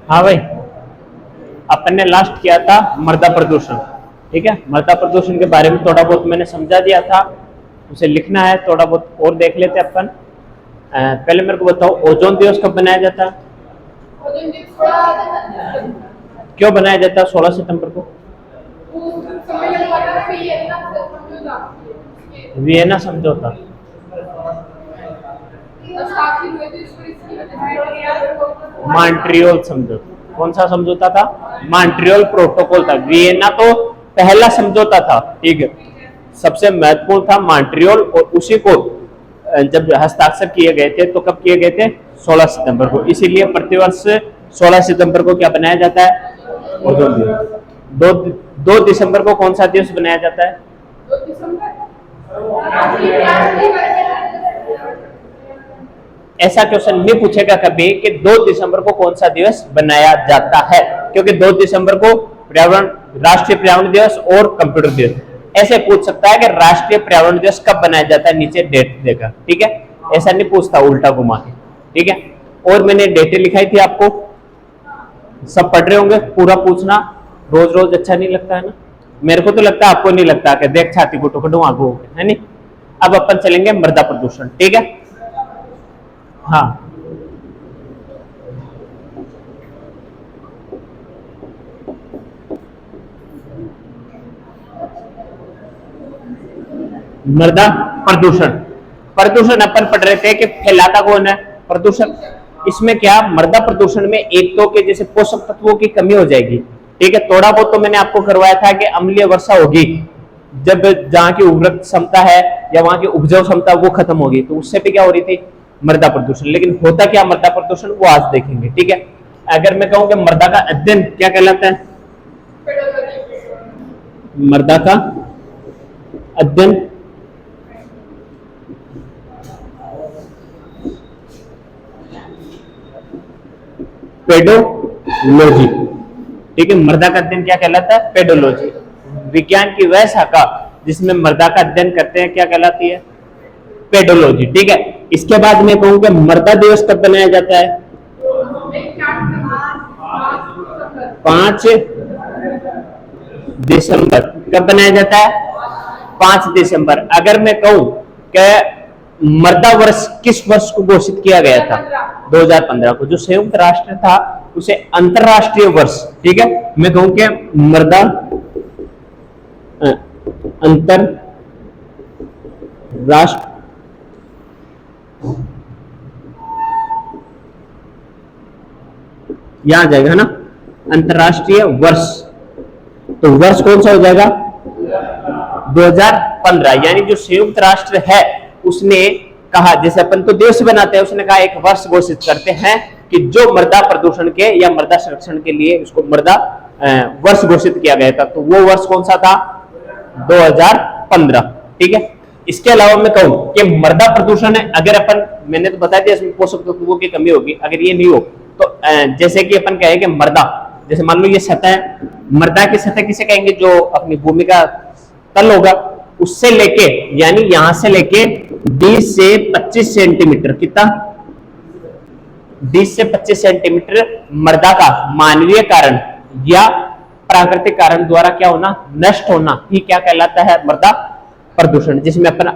हाँ भाई, अपन ने लास्ट किया था मृदा प्रदूषण। ठीक है, मृदा प्रदूषण के बारे में थोड़ा बहुत मैंने समझा दिया था, उसे लिखना है थोड़ा बहुत और देख लेते हैं अपन। पहले मेरे को बताओ, ओजोन दिवस कब बनाया जाता है? क्यों बनाया जाता है 16 सितंबर को? वियना समझौता। मॉन्ट्रियल समझौता। कौन सा समझौता था? मॉन्ट्रियल प्रोटोकॉल था। वियना तो पहला समझौता था, ठीक है, सबसे महत्वपूर्ण था मॉन्ट्रियल, और उसी को जब हस्ताक्षर किए गए थे तो कब किए गए थे? 16 सितंबर को। इसीलिए प्रतिवर्ष 16 सितंबर को क्या बनाया जाता है? ओजोन दिवस। 2 दिसंबर को कौन सा दिवस बनाया जाता है? ऐसा क्वेश्चन नहीं पूछेगा कभी कि 2 दिसंबर को कौन सा दिवस बनाया जाता है, क्योंकि 2 दिसंबर को पर्यावरण, राष्ट्रीय पर्यावरण दिवस और कंप्यूटर दिवस। ऐसे पूछ सकता है कि राष्ट्रीय पर्यावरण दिवस कब बनाया जाता है, नीचे डेट देगा, ठीक है। ऐसा नहीं पूछता उल्टा घुमा के, ठीक है। और मैंने डेटें लिखाई थी आपको, सब पढ़ रहे होंगे। पूरा पूछना रोज रोज अच्छा नहीं लगता है ना, मेरे को तो लगता है, आपको नहीं लगता कि देख छाती को टुकड़ों आगू है नहीं। अब अपन चलेंगे मृदा प्रदूषण, ठीक है। हाँ, मृदा प्रदूषण। प्रदूषण अपन पढ़ रहे थे कि फैलाता कौन है? प्रदूषण। इसमें क्या, मृदा प्रदूषण में एक तो के जैसे पोषक तत्वों की कमी हो जाएगी, ठीक है। थोड़ा बहुत तो मैंने आपको करवाया था कि अम्लीय वर्षा होगी, जब जहां की उर्वरक क्षमता है या वहां की उपजाऊ क्षमता वो खत्म होगी, तो उससे भी क्या हो रही थी? मृदा प्रदूषण। लेकिन होता क्या मृदा प्रदूषण, वो आज देखेंगे, ठीक है। अगर मैं कहूं कि मृदा का अध्ययन क्या कहलाता है? मृदा का अध्ययन पेडोलॉजी, ठीक है। मृदा का अध्ययन क्या कहलाता है? पेडोलॉजी। विज्ञान की वह शाखा जिसमें मृदा का अध्ययन करते हैं क्या कहलाती है? पेडोलॉजी, ठीक है। इसके बाद मैं कहूं कि मृदा दिवस कब बनाया जाता है? 5 दिसंबर। कब बनाया जाता है? 5 दिसंबर। अगर मैं कहूं कि मृदा वर्ष किस वर्ष को घोषित किया गया था? 2015 को। जो संयुक्त राष्ट्र था उसे अंतरराष्ट्रीय वर्ष, ठीक है। मैं कहूं कि मृदा अंतर राष्ट्र यहां जाएगा है ना, अंतरराष्ट्रीय वर्ष। तो वर्ष कौन सा हो जाएगा? 2015। यानी जो संयुक्त राष्ट्र है उसने कहा, जैसे अपन तो दिवस बनाते हैं, उसने कहा एक वर्ष घोषित करते हैं कि जो मृदा प्रदूषण के या मृदा संरक्षण के लिए उसको मृदा वर्ष घोषित किया गया था। तो वो वर्ष कौन सा था? 2015, ठीक है। इसके अलावा मैं कहूं कि मृदा प्रदूषण है, अगर अपन, मैंने तो बता दिया इसमें पोषक तत्वों की कमी होगी, अगर ये नहीं हो तो जैसे कि अपन कहें कि मृदा, जैसे मान लो ये सतह है, मृदा की सतह किसे कहेंगे? जो अपनी भूमि का तल होगा उससे लेके, यानी यहां से लेके 20 से 25 सेंटीमीटर, कितना? 20 से 25 सेंटीमीटर मृदा का मानवीय कारण या प्राकृतिक कारण द्वारा क्या होना? नष्ट होना ही क्या कहलाता है? मृदा प्रदूषण। जिसमें अपन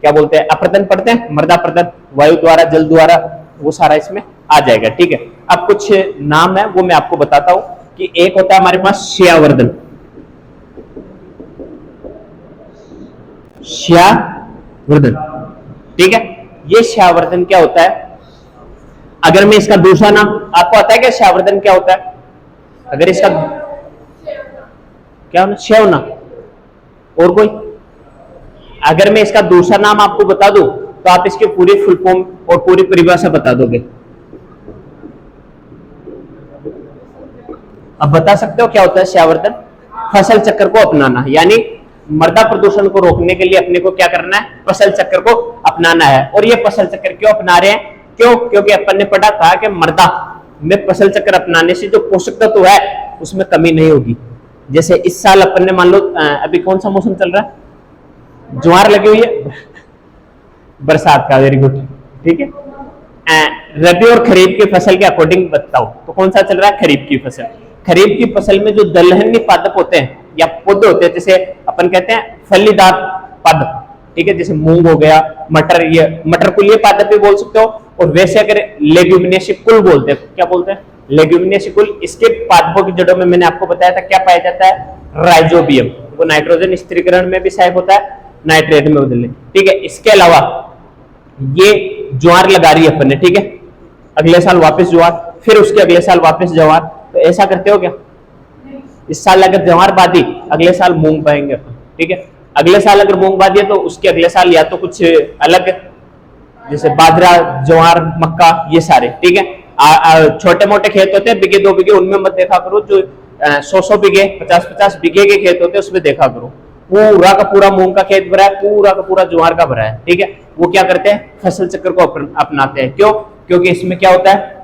क्या बोलते हैं, अपरदन पढ़ते हैं, मृदा प्रदन, वायु द्वारा, जल द्वारा, वो सारा इसमें आ जाएगा, ठीक है। अब कुछ नाम है वो मैं आपको बताता हूं कि एक होता है हमारे पास श्यावर्धन। श्यावर्धन, ठीक है। ये श्यावर्धन क्या होता है? अगर मैं इसका दूसरा नाम, आपको आता है क्या श्यावर्धन क्या होता है? अगर इसका क्या होना? श्यावना। और कोई? अगर मैं इसका दूसरा नाम आपको बता दूं तो आप इसकी पूरी फुल फॉर्म और पूरी परिभाषा बता दोगे। अब बता सकते हो क्या होता है श्यावर्धन? फसल चक्र को अपनाना, यानी मृदा प्रदूषण को रोकने के लिए अपने को क्या करना है? फसल चक्र को अपनाना है। और ये फसल चक्र क्यों अपना रहे हैं? क्यों? क्योंकि अपन ने पढ़ा था कि मृदा में फसल चक्र अपनाने से जो पोषक तत्व है उसमें कमी नहीं होगी। जैसे इस साल अपन ने, मान लो अभी कौन सा मौसम चल रहा है? ज्वार लगी हुई है, बरसात का, वेरी गुड, ठीक है। रबी और खरीफ की फसल के अकॉर्डिंग बताओ तो कौन सा चल रहा है? खरीफ की फसल। खरीफ की फसल में जो दलहनी पादप होते हैं या पौधे होते हैं, जैसे अपन कहते हैं फलीदार पादप, ठीक है, जैसे मूंग हो गया, मटर, ये मटर कुल ये पादप भी बोल सकते हो। और वैसे अगर लेग्यूमिनेसी कुल बोलते हैं, क्या बोलते हैं? लेग्यूमिनेसी कुल। इसके पादपों की जड़ों में मैंने आपको बताया था क्या पाया जाता है? राइजोबियम। वो नाइट्रोजन स्थिरीकरण में भी सहायक होता है, नाइट्रेट में बदलने, ठीक है। इसके अलावा ये ज्वार लगा रही है अपन ने, ठीक है, अगले साल वापस ज्वार, फिर उसके अगले साल वापस ज्वार, तो ऐसा करते हो क्या? इस साल अगर ज्वार बादी, अगले साल मूंग पाएंगे अपन, ठीक है। अगले साल अगर मूंग बादी है तो उसके अगले साल या तो कुछ अलग, जैसे बाजरा, ज्वार, मक्का, ये सारे, ठीक है। छोटे मोटे खेत होते हैं, बीघे 2 बीघे, उनमें मत देखा करो। जो 100 बीघे, 50 बीघे के खेत होते हैं उसमें देखा करो। पूरा का पूरा मूंग का खेत भरा है, पूरा का पूरा ज्वार का भरा है, ठीक है। वो क्या करते हैं? फसल चक्र को अपनाते हैं। क्यों? क्योंकि इसमें क्या होता है?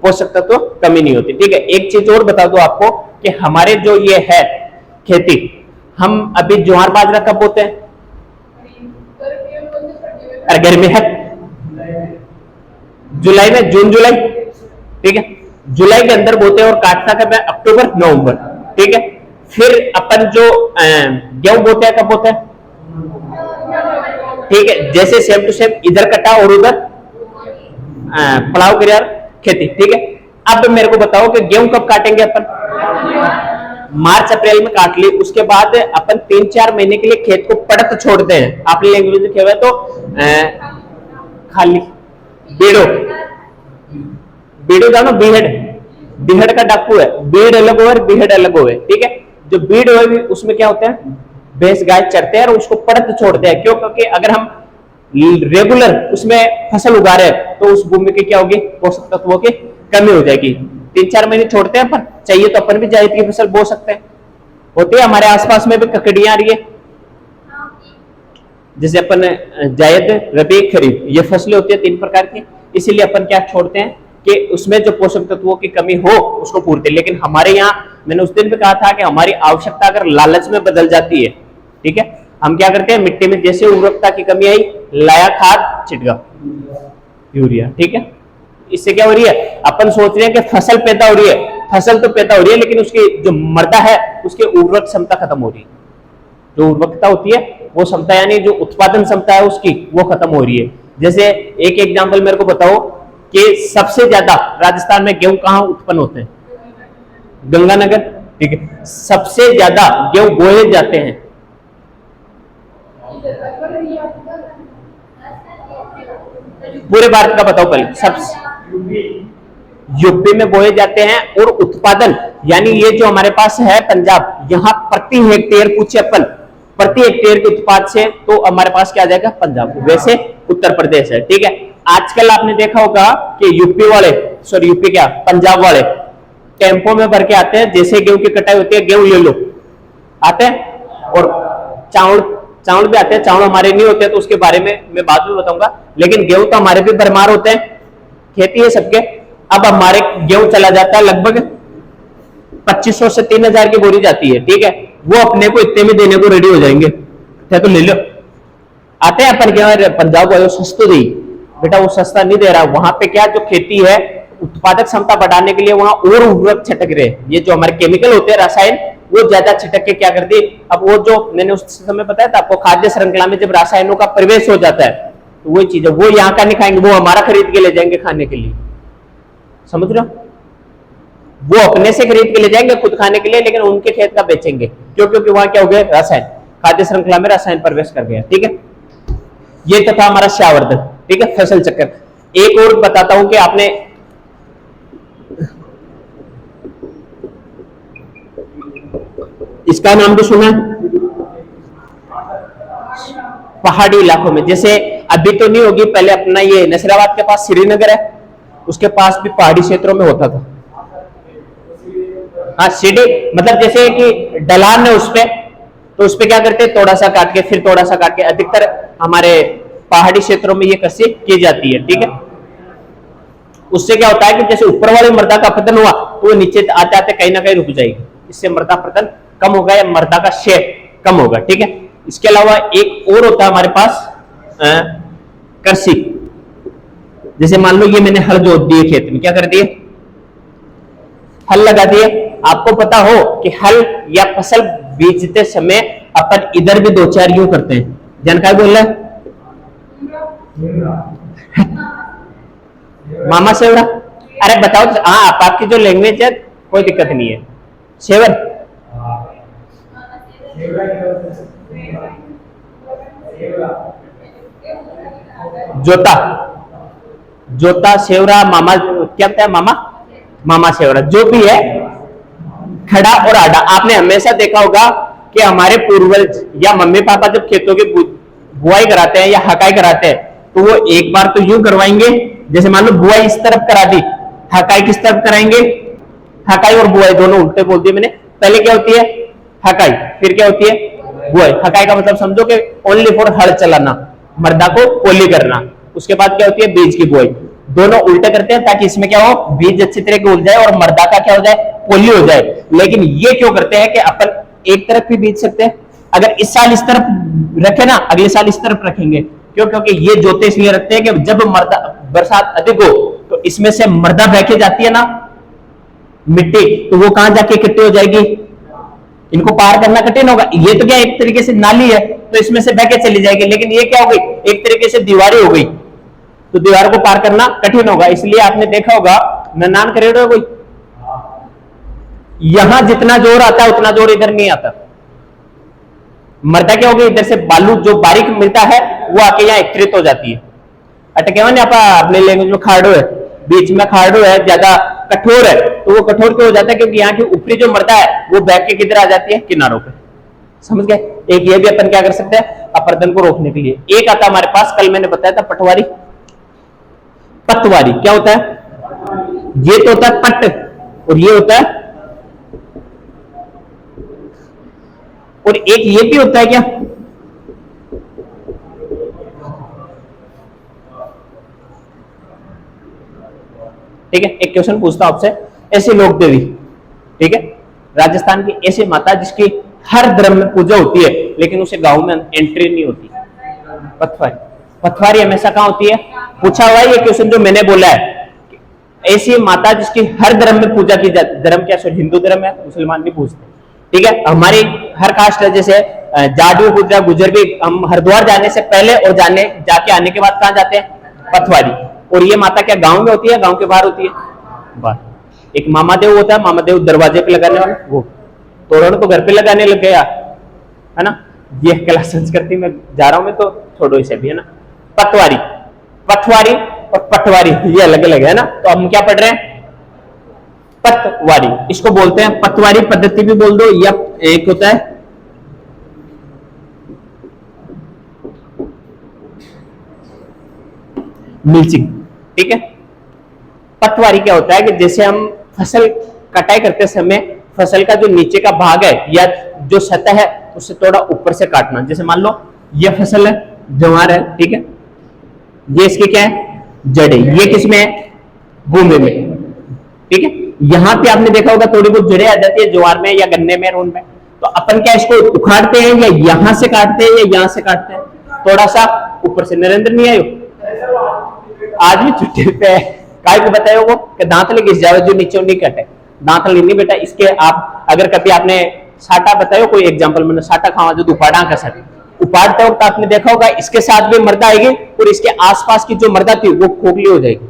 पोषक तत्व कमी नहीं होती, ठीक है। एक चीज और बता दो आपको कि हमारे जो ये है खेती, हम अभी ज्वार बाजरा कब बोते हैं? गर्मी है, जुलाई में, जून जुलाई, ठीक है, जुलाई के अंदर बोते हैं और काटना कब है? अक्टूबर नवंबर, ठीक है। फिर अपन जो गेहूं बोते हैं कब बोते हैं? ठीक है, जैसे सेम टू सेम इधर कटा और उधर पड़ाव क्रिया खेती, ठीक है। अब मेरे को बताओ कि गेहूं कब काटेंगे अपन? मार्च अप्रैल में काट ली, उसके बाद अपन 3-4 महीने के लिए खेत को पड़त छोड़ते हैं। आपने लैंग्वेज में खेवा तो खाली बीड़ो, बीड़ो जानो, बीहड़, बीहड़ का डाकू है, बीड़ अलग हो और बीहड़ अलग हो, ठीक है। जो बीड़ हो उसमें क्या होता है? भैंस गाय चरते हैं और उसको पड़त छोड़ते हैं। क्यों? क्योंकि अगर हम रेगुलर उसमें फसल उगा रहे हैं तो उस भूमि की क्या होगी? पोषक तत्वों की कमी हो जाएगी। 3-4 महीने छोड़ते हैं अपन, चाहिए तो अपन भी जायद की फसल बो सकते हैं। होती है हमारे आसपास में भी ककड़ियां आ रही है, जैसे अपन जायद, रबी, खरीफ, ये फसलें होती है 3 प्रकार की। इसीलिए अपन क्या छोड़ते हैं कि उसमें जो पोषक तत्वों की कमी हो उसको पूर्ति। लेकिन हमारे यहाँ, मैंने उस दिन भी कहा था कि हमारी आवश्यकता अगर लालच में बदल जाती है, ठीक है, हम क्या करते हैं? मिट्टी में जैसे उर्वरकता की कमी आई, लाया खाद, छिटका यूरिया, ठीक है। इससे क्या हो रही है? अपन सोच रहे हैं कि फसल पैदा हो रही है, फसल तो पैदा हो रही है लेकिन उसकी जो मृदा है उसकी उर्वरक क्षमता खत्म हो रही है। जो उर्वरकता होती है वो क्षमता, यानी जो उत्पादन क्षमता है उसकी, वो खत्म हो रही है। जैसे एक एग्जांपल मेरे को बताओ कि सबसे ज्यादा राजस्थान में गेहूं कहां उत्पन्न होते हैं? गंगानगर, ठीक है। सबसे ज्यादा गेहूं बोए जाते हैं पूरे भारत का बताओ पहले। सबसे यूपी में बोए जाते हैं। और उत्पादन, यानी ये जो हमारे पास है पंजाब, यहाँ प्रति हेक्टेयर पूछे अपन, प्रति हेक्टेयर के उत्पाद से तो हमारे पास क्या आ जाएगा? पंजाब। वैसे उत्तर प्रदेश है, ठीक है। आजकल आपने देखा होगा कि यूपी वाले, सॉरी यूपी क्या, पंजाब वाले टेम्पो में भर के आते हैं, जैसे गेहूं की कटाई होती है, गेहूं ले लो, आते हैं। और चावल भी आते हैं, चावल हमारे नहीं होते तो उसके बारे में मैं बाद में बताऊंगा। लेकिन गेहूं तो हमारे भी भरमार होते हैं, खेती है सबके। अब हमारे गेहूं चला जाता है लगभग 2500 से 3000 की बोरी जाती है, ठीक है। वो अपने को इतने में देने को रेडी हो जाएंगे, तो ले लो। आते हैं अपन के पंजाब वाले सस्ते दी, बेटा वो सस्ता नहीं दे रहा। वहां पे क्या, जो खेती है उत्पादक क्षमता बढ़ाने के लिए वहां और उर्वरक छिटक रहे, ये जो हमारे केमिकल होते हैं, रसायन, वो ज्यादा छिटक के क्या करती है। अब वो जो मैंने उस समय बताया था आपको, खाद्य श्रृंखला में जब रासायनों का प्रवेश हो जाता है तो वही चीज है, वो यहाँ का नहीं खाएंगे, वो हमारा खरीद के ले जाएंगे खाने के लिए। समझ रहे हो? वो अपने से खरीद के ले जाएंगे खुद खाने के लिए, लेकिन उनके खेत का बेचेंगे। क्यों? क्योंकि वहां क्या हो गया? रसायन, खाद्य श्रृंखला में रसायन प्रवेश कर गया, ठीक है। ये तो था हमारा श्यावर्धन, ठीक है, फसल चक्र। एक और बताता हूं कि आपने इसका नाम भी सुना है? पहाड़ी इलाकों में, जैसे अभी तो नहीं होगी, पहले अपना ये नसीराबाद के पास श्रीनगर है, उसके पास भी पहाड़ी क्षेत्रों में होता था। हाँ, सीढ़ी मतलब जैसे कि ढलान है उसपे, तो उसपे क्या करते हैं? थोड़ा सा काट के, फिर थोड़ा सा काट के। अधिकतर हमारे पहाड़ी क्षेत्रों में ये कृषि की जाती है, ठीक है। उससे क्या होता है कि जैसे ऊपर वाली मृदा का पतन हुआ तो वो नीचे आते आते कहीं ना कहीं रुक जाएगी, इससे मृदा पतन कम होगा या मृदा का शेप कम होगा, ठीक है। इसके अलावा एक और होता है हमारे पास कृषि। जैसे मान लो ये मैंने हल जोत दिए खेत में, क्या कर दिए, हल लगा दिए। आपको पता हो कि हल या फसल बीजते समय अपन इधर भी दो चार यूं करते हैं, जानकारी बोल रहे मामा सेवरा। अरे बताओ तो, हाँ आपकी जो लैंग्वेज है कोई दिक्कत नहीं है। सेवर जोता, जोता सेवरा मामा, क्या बताया मामा, मामा सेवरा, जो भी है। खड़ा और आड़ा, आपने हमेशा देखा होगा कि हमारे पूर्वज या मम्मी पापा जब खेतों की बुआई कराते हैं या हकाई कराते हैं तो वो एक बार तो यूं करवाएंगे, जैसे मान लो बुआई इस तरफ करा दी, हकाई किस तरफ कराएंगे, हकाई और बुआई दोनों उल्टे बोल दिए मैंने। पहले क्या होती है हकाई, फिर क्या होती है बुआई। हकाई का मतलब समझो कि ओनली फॉर हल चलाना, मर्दा को पोली करना। उसके बाद क्या होती है बीज की बुआई। दोनों उल्टे करते हैं ताकि इसमें क्या हो, बीज अच्छी तरह के उग जाए और मर्दा का क्या हो जाए, पोली हो जाए। लेकिन ये क्यों करते हैं कि अपन एक तरफ भी बीज सकते हैं, अगर इस साल इस तरफ रखे ना अगले साल इस तरफ रखेंगे। क्यों, क्योंकि ये जोते इसलिए रखते हैं कि जब मर्दा बरसात अधिक हो तो इसमें से मर्दा बह के जाती है ना मिट्टी, तो वो कहां जाके इकट्ठी हो जाएगी, इनको पार करना कठिन होगा। ये तो क्या एक तरीके से नाली है तो इसमें से बह के चली जाएगी, लेकिन ये क्या हो गई, एक तरीके से दीवारें हो गई, तो दीवार को पार करना कठिन होगा। इसलिए आपने देखा होगा ननान करेड़ हो कोई, यहां जितना जोर आता है उतना जोर इधर नहीं आता। मर्दा क्या हो गई, इधर से बालू जो बारीक मिलता है वो आके यहाँ एकत्रित हो जाती है। अटके अपने लैंग्वेज में खाड़ो है, बीच में खाड़ो है, ज्यादा कठोर है, तो वो कठोर क्यों हो जाता है, क्योंकि यहाँ की ऊपरी जो मर्दा है वो बैठ के किधर आ जाती है, किनारों पे। समझ गए। एक ये भी अपन क्या कर सकते हैं अपरदन को रोकने के लिए। एक आता हमारे पास, कल मैंने बताया था पटवारी, पतवारी। क्या होता है, ये तो होता है पट और ये होता है, और एक ये भी होता है क्या, ठीक है। एक क्वेश्चन पूछता हूं आपसे, ऐसी लोक देवी, ठीक है, राजस्थान की ऐसी माता जिसकी हर धर्म में पूजा होती है लेकिन उसे गांव में एंट्री नहीं होती, पटवारी। पटवारी हमेशा कहां होती है, पूछा हुआ है ये क्वेश्चन जो मैंने बोला है। ऐसी माता जिसकी हर धर्म में पूजा की जाती, धर्म क्या, हिंदू धर्म है, मुसलमान भी पूछते, ठीक है। हमारी हर कास्ट है, जैसे जाट भी पूछ रहा, गुजर भी। हम हरिद्वार जाने से पहले और जाके आने के बाद कहां जाते हैं, पटवारी। और ये माता क्या गांव में होती है, गांव के बाहर होती है, बाहर। एक मामादेव होता है, मामादेव दरवाजे पे लगाने वाला, वो तोरण तो घर पे लगाने लग गया है ना। ये कला संस्कृति में जा रहा हूं मैं, तो छोड़ो इसे भी, है ना। पटवारी, पटवारी और पटवारी ये अलग अलग है ना। तो हम क्या पढ़ रहे हैं, पटवारी, इसको बोलते हैं पटवारी पद्धति भी बोल दो, या एक होता है मिल्चिंग, ठीक है। पटवारी क्या होता है कि जैसे हम फसल कटाई करते समय फसल का जो नीचे का भाग है या जो सतह है उससे थोड़ा ऊपर से काटना। जैसे मान लो ये फसल है, ज्वार है, ठीक है, ये इसके क्या है, जड़े, ये किसमें है, भूमि में, ठीक है। यहां पे आपने देखा होगा थोड़ी बहुत जड़ें आ जाती है ज्वार में या गन्ने में, रोन में। तो अपन क्या इसको उखाड़ते हैं या यहां से काटते हैं या यहां से काटते हैं, थोड़ा सा ऊपर से। नरेंद्र नहीं आयो आज भी छुट्टी पे है, काय को बताए वो कि दांतली घिस जावे जो नीचे नहीं कटे, दांतली नहीं बेटा। इसके आप अगर कभी आपने साटा बतायो, कोई एग्जांपल मैंने साटा खावा जो उपाड़ा का साथ उपाड़ते वक्त आपने देखा होगा इसके साथ भी मर्दा आएगी और इसके आसपास की जो मर्दा थी वो खोखली हो जाएगी,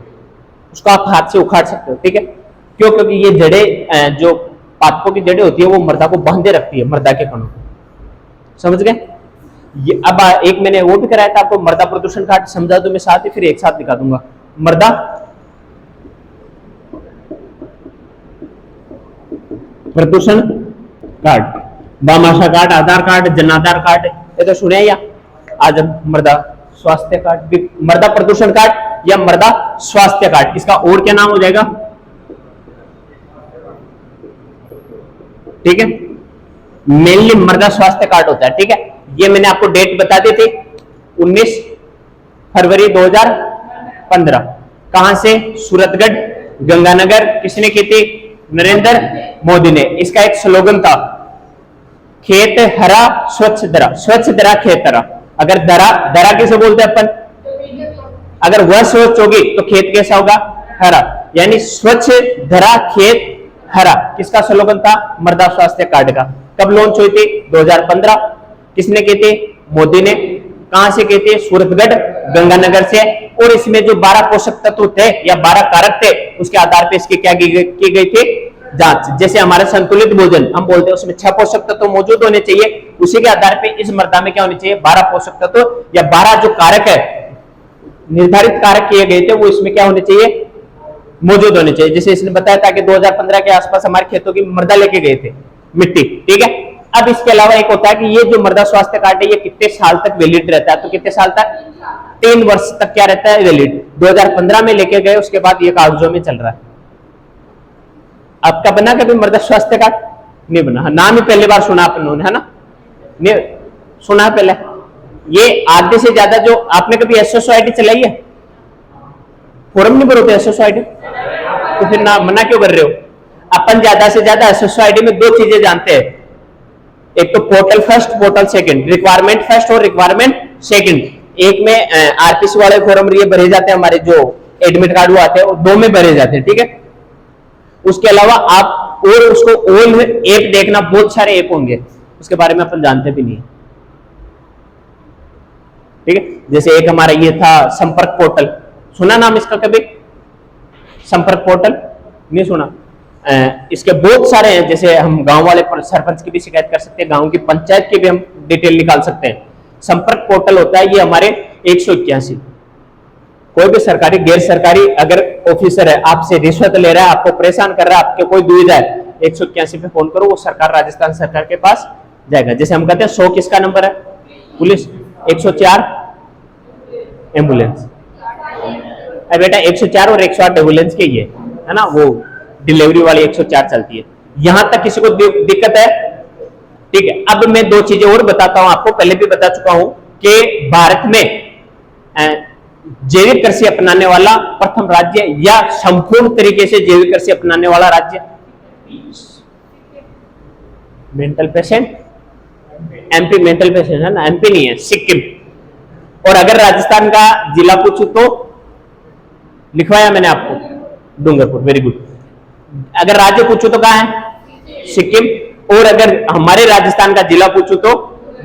उसको आप हाथ से उखाड़ सकते हो, ठीक है। क्यों, क्योंकि ये जड़ें जो पादपों की जड़ें होती है वो मर्दा को बांधे रखती है, मर्दा के कणों को। समझ गए। ये अब एक मैंने वो भी कराया था आपको, मर्दा प्रदूषण कार्ड समझा दो मैं साथ ही, फिर एक साथ दिखा दूंगा। मर्दा प्रदूषण कार्ड, बामाशा कार्ड, आधार कार्ड, जन आधार कार्ड, ये तो सुने या। आज मर्दा स्वास्थ्य कार्ड, मर्दा प्रदूषण कार्ड या मर्दा स्वास्थ्य कार्ड, इसका और क्या नाम हो जाएगा, ठीक है। मेनली मर्दा स्वास्थ्य कार्ड होता है, ठीक है। ये मैंने आपको डेट बता दी थी 19 फरवरी 2015। कहां से, सूरतगढ़, गंगानगर। किसने की थी, नरेंद्र मोदी ने। इसका एक स्लोगन था, खेत हरा स्वच्छ दरा, स्वच्छ दरा खेत हरा। अगर दरा, दरा किसे बोलते हैं अपन, अगर वह स्वच्छ होगी तो खेत कैसा होगा? हरा। यानी स्वच्छ धरा खेत हरा किसका स्लोगन था? मृदा स्वास्थ्य कार्ड का। कब लॉन्च हुई थी? 2015। किसने की थी? मोदी ने। कहां से की थी? सूरतगढ़ गंगानगर से। और इसमें जो 12 पोषक तत्व थे या 12 कारक थे उसके आधार पर इसकी क्या की गई थी? जांच। जैसे हमारे संतुलित भोजन हम बोलते हैं उसमें 6 पोषक तत्व मौजूद होने चाहिए, उसी के आधार पर इस मृदा में क्या होने चाहिए? 12 पोषक तत्व या 12 जो कारक है निर्धारित कारक किए गए थे वो इसमें क्या होने चाहिए? मौजूद होने चाहिए। जैसे इसने बताया था कि 2015 के आसपास हमारे खेतों की मृदा लेके गए थे, मिट्टी, ठीक है। अब इसके अलावा एक होता है कि ये जो मृदा स्वास्थ्य कार्ड है ये कितने साल तक वैलिड रहता है? तो कितने साल तक? 3 वर्ष तक क्या रहता है? वैलिड। 2015 में लेके गए, उसके बाद ये कागजों में चल रहा है। आपका बना कभी मृदा स्वास्थ्य कार्ड? नहीं बना। नाम ही पहली बार सुना आपने, है ना? नहीं सुना पहले। ये आधे से ज्यादा जो आपने कभी एसएसओआईडी चलाई है? फॉर्म नहीं भरोते एसएसओआईडी, तो फिर ना मना क्यों कर रहे हो? अपन ज्यादा से ज्यादा एसएसओआईडी में 2 चीजें जानते हैं, एक तो portal first, portal second, requirement first और रिक्वायरमेंट सेकंड। एक में आरपीसी वाले फॉर्म ये भरे जाते हैं, हमारे जो एडमिट कार्ड वो आते हैं, 2 में भरे जाते हैं, ठीक है। उसके अलावा आप और उसको ऑल ऐप देखना, बहुत सारे ऐप होंगे उसके बारे में अपन जानते भी नहीं, ठीक है। जैसे एक हमारा ये था संपर्क पोर्टल, सुना नाम इसका कभी? संपर्क पोर्टल नहीं सुना? इसके बहुत सारे हैं। जैसे हम गांव वाले सरपंच की भी शिकायत कर सकते हैं, गांव की पंचायत की भी हम डिटेल निकाल सकते हैं। संपर्क पोर्टल होता है ये हमारे 181। कोई भी सरकारी गैर सरकारी अगर ऑफिसर है आपसे रिश्वत ले रहा है, आपको परेशान कर रहा है, आपके कोई दुविधा है, 181 पे फोन करो, वो सरकार राजस्थान सरकार के पास जाएगा। जैसे हम कहते हैं 100 किसका नंबर है? पुलिस। 104 एम्बुलेंस। बेटा 104 और 108 एम्बुलेंस के ये है ना, वो डिलीवरी वाली 104 चलती है। यहां तक किसी को दिक्कत है? ठीक है। अब मैं 2 चीजें और बताता हूं आपको, पहले भी बता चुका हूं कि भारत में जैविक कृषि अपनाने वाला प्रथम राज्य या संपूर्ण तरीके से जैविक कृषि अपनाने वाला राज्य mental patient, MP mental patient है ना, एमपी नहीं है, सिक्किम। और अगर राजस्थान का जिला पूछूं तो लिखवाया मैंने आपको, डूंगरपुर। Very good. अगर राज्य पूछूं तो कहां है? सिक्किम। और अगर हमारे राजस्थान का जिला पूछूं तो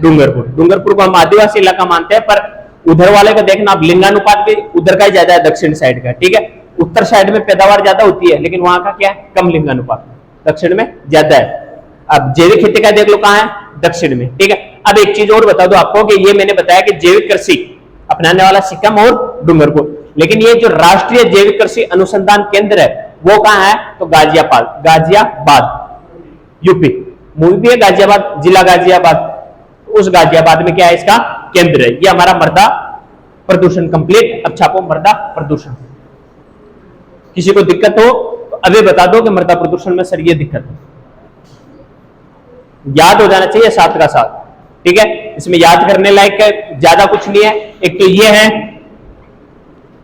डूंगरपुर। डूंगरपुर को हम आदिवासी इलाका मानते हैं, पर उधर वाले का देखना आप, लिंगानुपात भी उधर का ही ज्यादा है, दक्षिण साइड का, ठीक है। उत्तर साइड में पैदावार ज्यादा होती है, लेकिन वहां का क्या है? कम लिंगानुपात, दक्षिण में ज्यादा है। अब जैविक खेती का देख लो कहां है? दक्षिण में, ठीक है। अब एक चीज और बता दो आपको कि ये मैंने बताया कि जैविक कृषि अपनाने वाला सिक्किम और डूंगरपुर, लेकिन ये जो राष्ट्रीय जैविक कृषि अनुसंधान केंद्र है वो कहां है? तो गाजियाबाद, गाजियाबाद यूपी। मूवी भी है गाजियाबाद, जिला गाजियाबाद। उस गाजियाबाद में क्या है? इसका केंद्र है। ये हमारा मृदा प्रदूषण कंप्लीट। अब छापो मृदा प्रदूषण। किसी को दिक्कत हो तो अभी बता दो कि मृदा प्रदूषण में सर ये दिक्कत है, याद हो जाना चाहिए साथ का साथ, ठीक है। इसमें याद करने लायक ज्यादा कुछ नहीं है। एक तो ये है,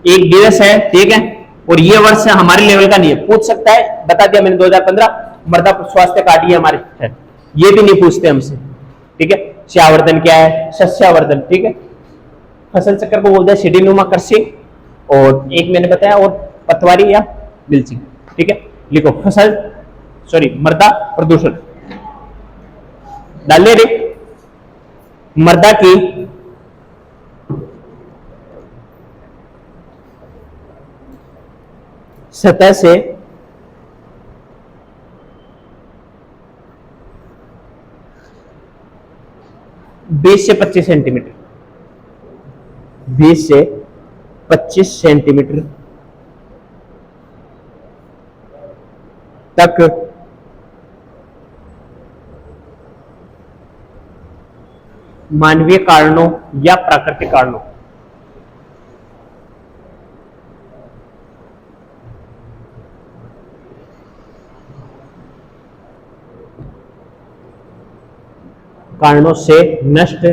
एक दिवस है, ठीक है, और ये वर्ष हमारे लेवल का नहीं है। पूछ सकता है, बता दिया मैंने 2015 मृदा स्वास्थ्य कार्ड ये हमारे है, ये भी नहीं पूछते हमसे, ठीक है। श्यावर्धन क्या है? सस्यावर्धन, ठीक है। फसल चक्र को बोलते हैं सीढ़ीनुमा कृषि, और एक मैंने बताया और पतवारी या मिल्चिंग, ठीक है। लिखो फसल, सॉरी, मृदा प्रदूषण डाल रे। मृदा की सतह से बीस से 25 सेंटीमीटर, 20 से 25 सेंटीमीटर तक मानवीय कारणों या प्राकृतिक कारणों से नष्ट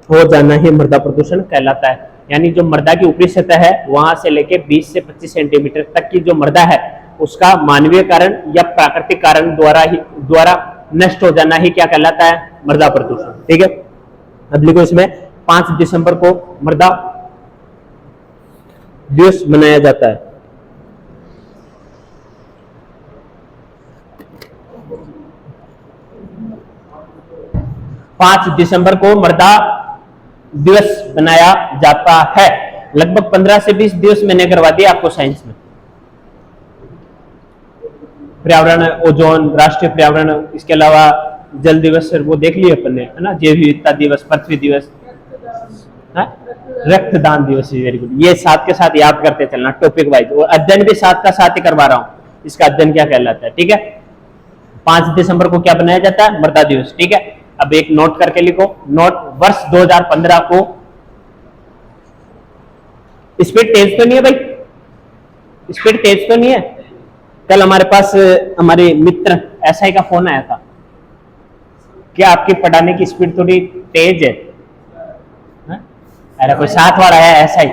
हो जाना ही मृदा प्रदूषण कहलाता है। यानी जो मृदा की ऊपरी सतह है वहां से लेके 20 से 25 सेंटीमीटर तक की जो मृदा है उसका मानवीय कारण या प्राकृतिक कारण द्वारा नष्ट हो जाना ही क्या कहलाता है? मृदा प्रदूषण, ठीक है। अब लिखो इसमें 5 दिसंबर को मृदा दिवस मनाया जाता है। पांच दिसंबर को मृदा दिवस मनाया जाता है। लगभग 15 से 20 दिवस मैंने करवा दिया आपको साइंस में। पर्यावरण, ओजोन, राष्ट्रीय पर्यावरण, इसके अलावा जल दिवस वो देख लिए अपन ने, है ना, जैव विविधता दिवस, पृथ्वी दिवस, रक्तदान दिवस। Very good. ये साथ के साथ याद करते चलना टॉपिक वाइज, और अध्ययन भी साथ का साथ ही करवा रहा हूं, इसका अध्ययन क्या कहलाता है। ठीक है, 5 दिसंबर को क्या बनाया जाता है? मृदा दिवस। ठीक है, अब एक नोट करके लिखो, नोट, वर्ष 2015 को, स्पीड तेज तो नहीं है भाई, स्पीड तेज तो नहीं है। कल हमारे पास हमारे मित्र एसआई का फोन आया था, क्या आपकी पढ़ाने की स्पीड थोड़ी तेज है? अरे कोई साथ वाला है, एसआई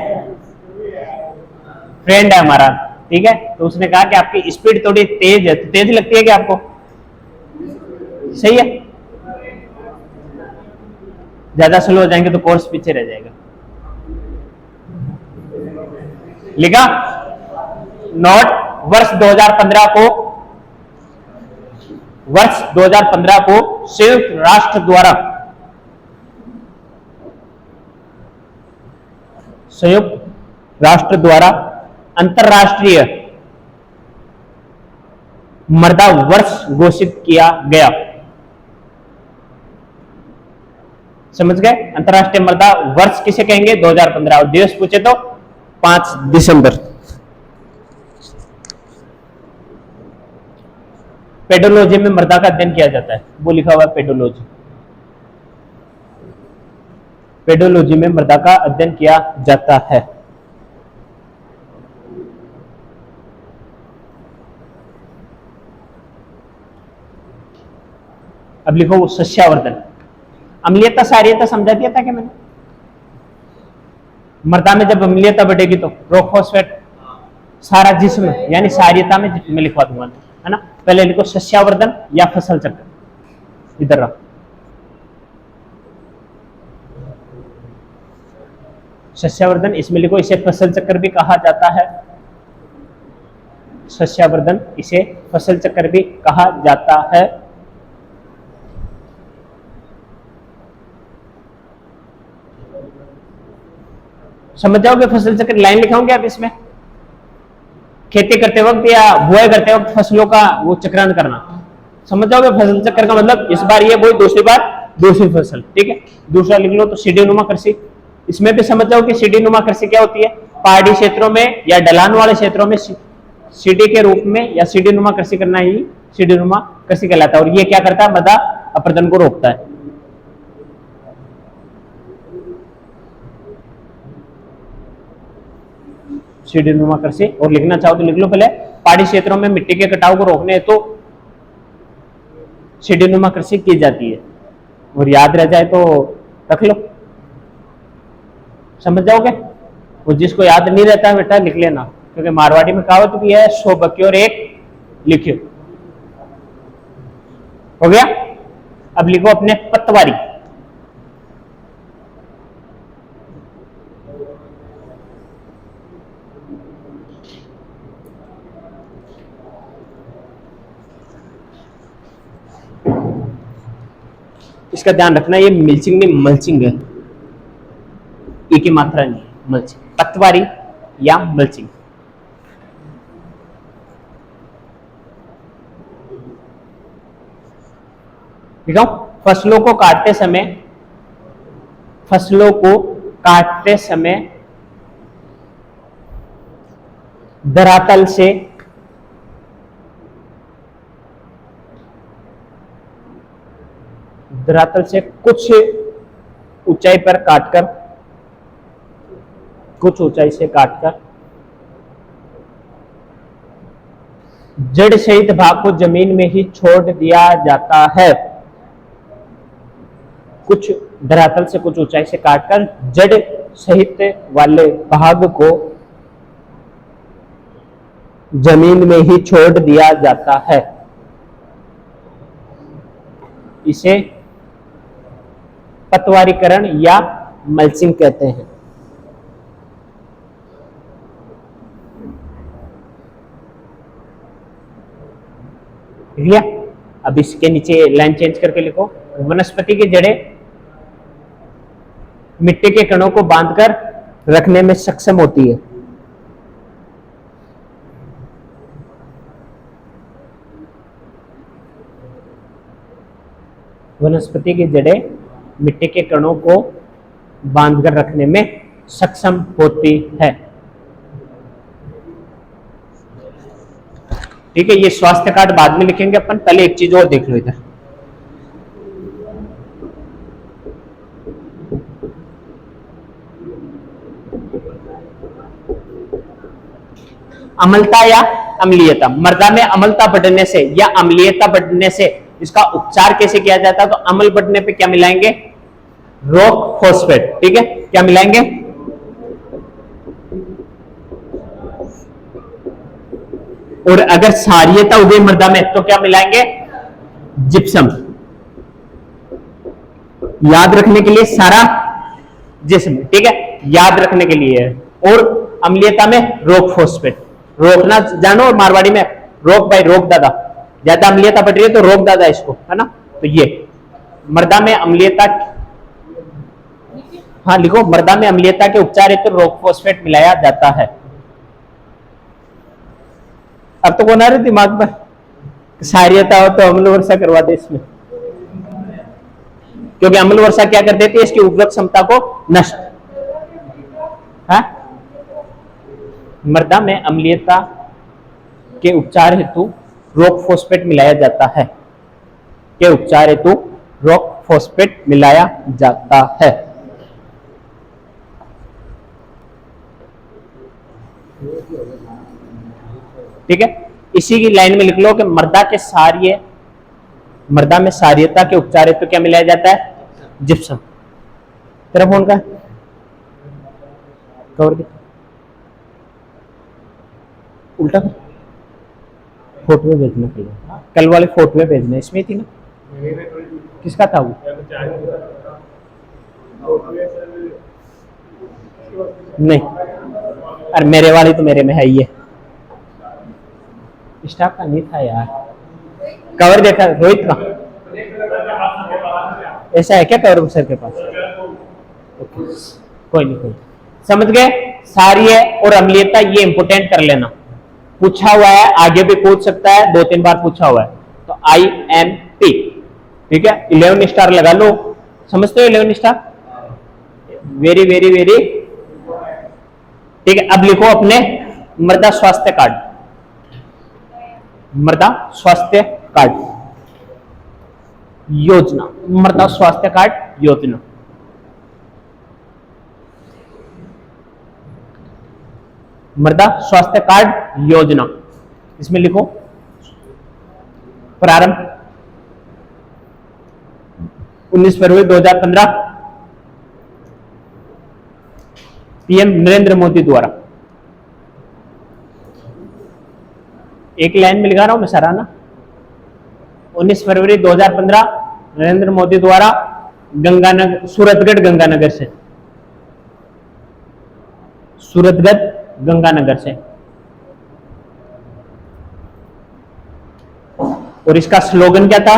फ्रेंड है हमारा, ठीक है, तो उसने कहा कि आपकी स्पीड थोड़ी तेज है। तो तेज लगती है क्या आपको? सही है, ज्यादा स्लो हो जाएंगे तो कोर्स पीछे रह जाएगा। लिखा नोट, वर्ष 2015 को, वर्ष 2015 को संयुक्त राष्ट्र द्वारा, संयुक्त राष्ट्र द्वारा अंतरराष्ट्रीय मृदा वर्ष घोषित किया गया। समझ गए? अंतरराष्ट्रीय मृदा वर्ष किसे कहेंगे? 2015। और दिवस पूछे तो 5 दिसंबर। पेडोलॉजी में मृदा का अध्ययन किया जाता है, वो लिखा हुआ है पेडोलॉजी। पेडोलॉजी में मृदा का अध्ययन किया जाता है। अब लिखो वो सस्यावर्धन। अम्लीयता सारीयता समझा दिया था क्या मैंने? मृदा में जब अम्लीयता बढ़ेगी तो रॉक फॉस्फेट सारा जिस्म, यानी सारीयता में लिखवा दूंगा, है ना। पहले लिखो सस्यावर्धन या फसल चक्र, इधर रहो। सस्यावर्धन, इसमें लिखो इसे फसल चक्र भी कहा जाता है। सस्यावर्धन, इसे फसल चक्र भी कहा जाता है। समझ जाओगे फसल चक्र? लाइन लिखाऊंगे आप इसमें, खेती करते वक्त या बुआई करते वक्त फसलों का वो चक्रांत करना, समझ जाओगे फसल चक्र का मतलब। इस बार ये बोई, दूसरी बार दूसरी फसल। ठीक है, दूसरा लिख लो तो सीढ़ी नुमा कृषि। इसमें भी समझ जाओ कि सीढ़ी नुमा कृषि क्या होती है। पहाड़ी क्षेत्रों में या ढलान वाले क्षेत्रों में सीढ़ी के रूप में या सीढ़ी नुमा कृषि करना ही सीढ़ी नुमा कृषि कहलाता है। और ये क्या करता है? मृदा अपरदन को रोकता है। सीढ़ी नुमा कृषि, और लिखना चाहो तो लिख लो पहले, पहाड़ी क्षेत्रों में मिट्टी के कटाव को रोकने हेतु तो सीढ़ी नुमा कृषि की जाती है। और याद रह जाए तो रख लो, समझ जाओगे। वो जिसको याद नहीं रहता है बेटा लिख लेना, क्योंकि मारवाड़ी में कहावत भी है, 100 बकियो और 1 लिखियो। हो गया? अब लिखो अपने पतवारी। इसका ध्यान रखना, ये मिल्चिंग में मल्चिंग है, ई की मात्रा नहीं, मल्चिंग, पतवारी या मल्चिंग। ठीक है, फसलों को काटते समय धरातल से कुछ ऊंचाई पर काटकर, जड़ सहित भाग को जमीन में ही छोड़ दिया जाता है। कुछ धरातल से कुछ ऊंचाई से काटकर जड़ सहित वाले भाग को जमीन में ही छोड़ दिया जाता है। इसे पतवारीकरण या मल्चिंग कहते हैं। लिया। अब इसके नीचे लाइन चेंज करके लिखो, वनस्पति की जड़ें मिट्टी के कणों को बांधकर रखने में सक्षम होती है। वनस्पति की जड़ें मिट्टी के कणों को बांधकर रखने में सक्षम होती है। ठीक है, ये स्वास्थ्य कार्ड बाद में लिखेंगे अपन, पहले एक चीज और देख लो इधर। अम्लता या अम्लीयता, मृदा में अम्लता बढ़ने से या अम्लीयता बढ़ने से इसका उपचार कैसे किया जाता है? तो अम्ल बढ़ने पे क्या मिलाएंगे? Rock phosphate. ठीक है, क्या मिलाएंगे? और अगर क्षारीयता हो गई मृदा में तो क्या मिलाएंगे? जिप्सम। याद रखने के लिए सारा जिस्म, ठीक है, याद रखने के लिए है। और अम्लीयता में रॉक फॉस्फेट। रोकना जानो मारवाड़ी में, रोक भाई रोक दादा, ज्यादा अम्लीयता बढ़ रही है तो रोक दादा इसको, है ना। तो ये मृदा में अम्लीयता, हाँ लिखो, मृदा में अम्लीयता के उपचार हेतु तो रॉक फॉस्फेट मिलाया जाता है। अब तो कौन आ रहे दिमाग में? क्षारीयता हो तो अम्ल वर्षा करवा दे इसमें, क्योंकि अम्ल वर्षा क्या कर देती है? इसकी उर्वरक क्षमता को नष्ट। है मृदा में अम्लीयता के उपचार हेतु रॉक फॉस्फेट मिलाया जाता है। के उपचार हेतु रॉक फॉस्फेट मिलाया जाता है। ठीक है, इसी की लाइन में लिख लो कि मृदा में क्षारीयता के उपचार हेतु क्या मिलाया जाता है? जिप्सम। तेरा फोन का कवर दे, उल्टा कर, फोटो में भेजना कल वाले फोटो में भेजना, इसमें थी ना, किसका था वो? नहीं, अरे मेरे वाली तो मेरे में है ही है, स्टाफ का नहीं था यार। कवर देखा रोहित का? ऐसा है क्या कवर सर के पास? कोई नहीं, कोई समझ गए। क्षारीय और अम्लीयता ये इंपोर्टेंट कर लेना, पूछा हुआ है, आगे भी पूछ सकता है, 2-3 बार पूछा हुआ है। तो IMP, ठीक है, 11 स्टार लगा लो। समझते हो 11 स्टार? वेरी वेरी वेरी, ठीक है। अब लिखो अपने मृदा स्वास्थ्य कार्ड, मृदा स्वास्थ्य कार्ड योजना, मृदा स्वास्थ्य कार्ड योजना। मृदा स्वास्थ्य कार्ड योजना, इसमें लिखो प्रारंभ 19 फरवरी 2015 PM नरेंद्र मोदी द्वारा। एक लाइन में लिखा रहा हूं मैं सारा ना। 19 फरवरी 2015 नरेंद्र मोदी द्वारा गंगानगर, सूरतगढ़ गंगानगर से, सूरतगढ़ गंगानगर से। और इसका स्लोगन क्या था?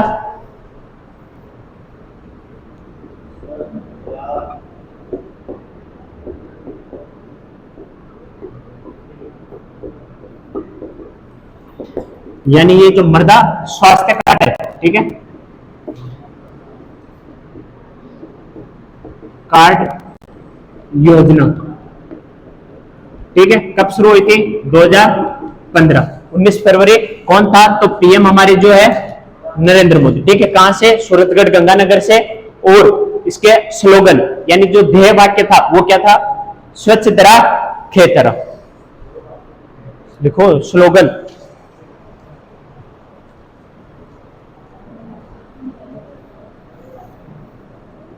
यानी ये जो मृदा स्वास्थ्य कार्ड है, ठीक है, कार्ड योजना, ठीक है, कब शुरू हुई थी? 2015, 19 फरवरी। कौन था? तो PM हमारे जो है नरेंद्र मोदी, ठीक है। कहां से? सूरतगढ़ गंगानगर से। और इसके स्लोगन यानी जो ध्येय वाक्य था वो क्या था? स्वच्छ धरा खेतरा। लिखो स्लोगन,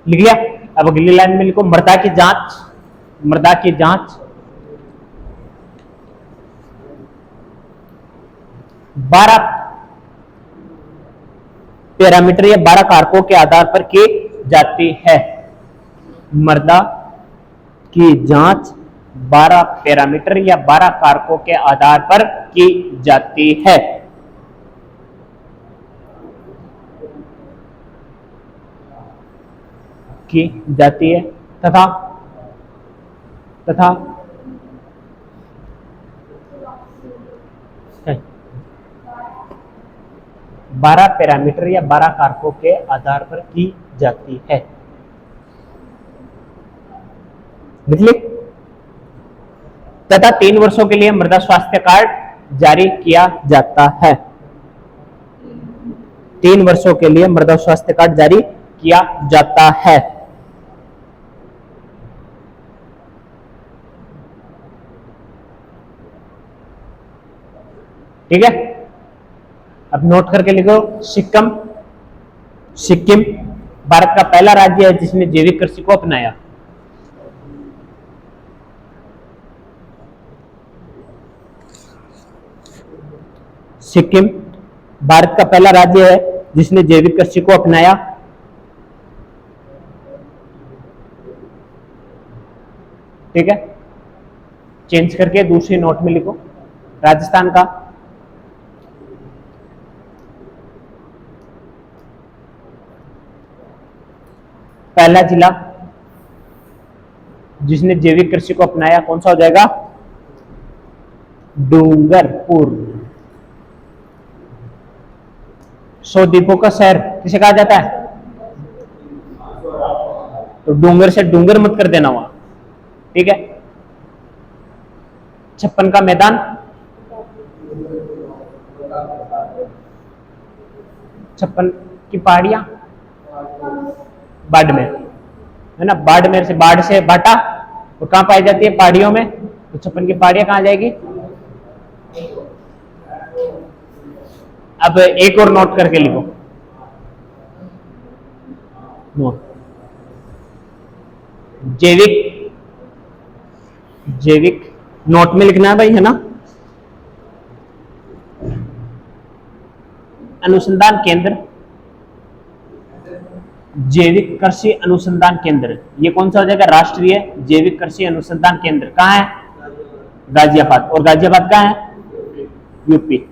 लिख लिया। अब अगली लाइन में लिखो मृदा की जांच, मृदा की जांच 12 पैरामीटर या 12 कारकों के आधार पर की जाती है। मृदा की जांच 12 पैरामीटर या 12 कारकों के आधार पर की जाती है। की जाती है तथा 12 पैरामीटर या 12 कारकों के आधार पर की जाती है। निकली? तथा 3 वर्षों के लिए मृदा स्वास्थ्य कार्ड जारी किया जाता है। 3 वर्षों के लिए मृदा स्वास्थ्य कार्ड जारी किया जाता है। ठीक है, अब नोट करके लिखो। सिक्किम भारत का पहला राज्य है जिसने जैविक कृषि को अपनाया। सिक्किम भारत का पहला राज्य है जिसने जैविक कृषि को अपनाया। ठीक है, चेंज करके दूसरी नोट में लिखो। राजस्थान का पहला जिला जिसने जैविक कृषि को अपनाया कौन सा हो जाएगा? डूंगरपुर। 100 द्वीपों का शहर किसे कहा जाता है? तो डूंगर से डूंगर मत कर देना वहां। ठीक है, 56 का मैदान, 56 की पहाड़ियां, बाड़मेर है ना। बाड़मेर से बाढ़ से बाटा और कहां पाई जाती है? पहाड़ियों में। तो 56 की पहाड़ियां कहां जाएगी? अब एक और नोट करके लिखो। नोट जैविक नोट में लिखना है भाई, है ना। अनुसंधान केंद्र, जैविक कृषि अनुसंधान केंद्र, ये कौन सा हो जाएगा? राष्ट्रीय जैविक कृषि अनुसंधान केंद्र। कहाँ है? गाजियाबाद। और गाजियाबाद कहाँ है? यूपी।